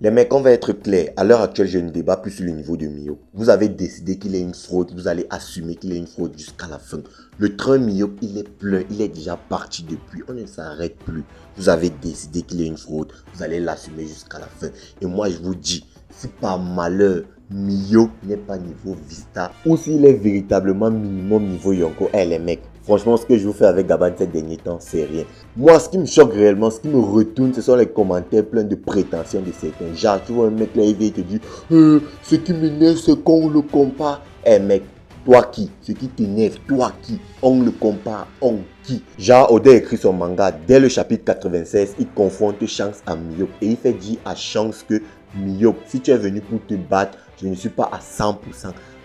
Les mecs, on va être clair. À l'heure actuelle, je ne débat plus sur le niveau de Miyok. Vous avez décidé qu'il est une fraude. Vous allez assumer qu'il est une fraude jusqu'à la fin. Le train Miyok, il est plein. Il est déjà parti depuis. On ne s'arrête plus. Vous avez décidé qu'il est une fraude. Vous allez l'assumer jusqu'à la fin. Et moi, je vous dis, si par malheur, Miyok n'est pas niveau Vista, ou s'il est véritablement minimum niveau Yonko, les mecs, franchement, ce que je vous fais avec Gabban ces derniers temps, c'est rien. Moi, ce qui me choque réellement, ce qui me retourne, ce sont les commentaires pleins de prétentions de certains. Genre, tu vois un mec là, il vient te dire, ce qui m'énerve, c'est qu'on le compare. Mec, toi qui? Ce qui t'énerve, toi qui? On le compare, on qui? Genre, Oda écrit son manga, dès le chapitre 96, il confronte Shanks à Miyok. Et il fait dire à Shanks que Miyok, si tu es venu pour te battre, je ne suis pas à 100%.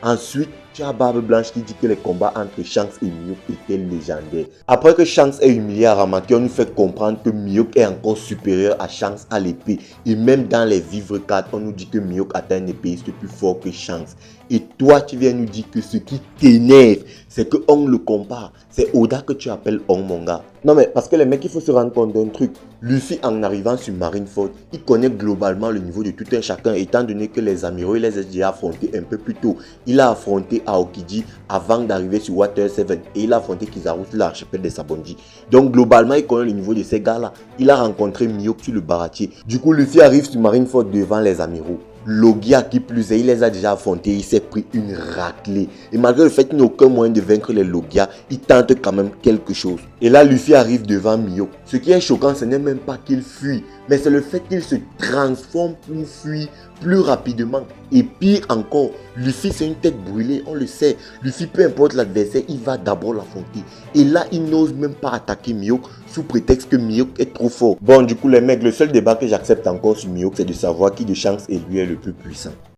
Ensuite, tu as Barbe Blanche qui dit que les combats entre Shanks et Miyok étaient légendaires. Après que Shanks ait humilié Aramaki, on nous fait comprendre que Miyok est encore supérieur à Shanks à l'épée. Et même dans les vivres 4, on nous dit que Miyok atteint un épéiste plus fort que Shanks. Et toi, tu viens nous dire que ce qui t'énerve, c'est qu'on le compare. C'est Oda que tu appelles Hong, mon gars. Non mais parce que les mecs, il faut se rendre compte d'un truc. Luffy, en arrivant sur Marineford, il connaît globalement le niveau de tout un chacun, étant donné que les amiraux, il les a déjà affrontés un peu plus tôt. Il a affronté Aokiji avant d'arriver sur Water 7 et il a affronté Kizaru sur l'archipel des Sabonji. Donc globalement, il connaît le niveau de ces gars-là. Il a rencontré Miyok sur le baratier. Du coup, Luffy arrive sur Marineford devant les amiraux. Logia qui plus est, il les a déjà affrontés, il s'est pris une raclée. Et malgré le fait qu'il n'a aucun moyen de vaincre les Logia, il tente quand même quelque chose. Et là, Luffy arrive devant Miyok. Ce qui est choquant, ce n'est même pas qu'il fuit, mais c'est le fait qu'il se transforme pour fuir plus rapidement. Et pire encore, Luffy c'est une tête brûlée, on le sait. Luffy, peu importe l'adversaire, il va d'abord l'affronter. Et là, il n'ose même pas attaquer Miyok sous prétexte que Miyok est trop fort. Bon, du coup, les mecs, le seul débat que j'accepte encore sur Miyok, c'est de savoir qui de Shanks et lui est le plus puissant.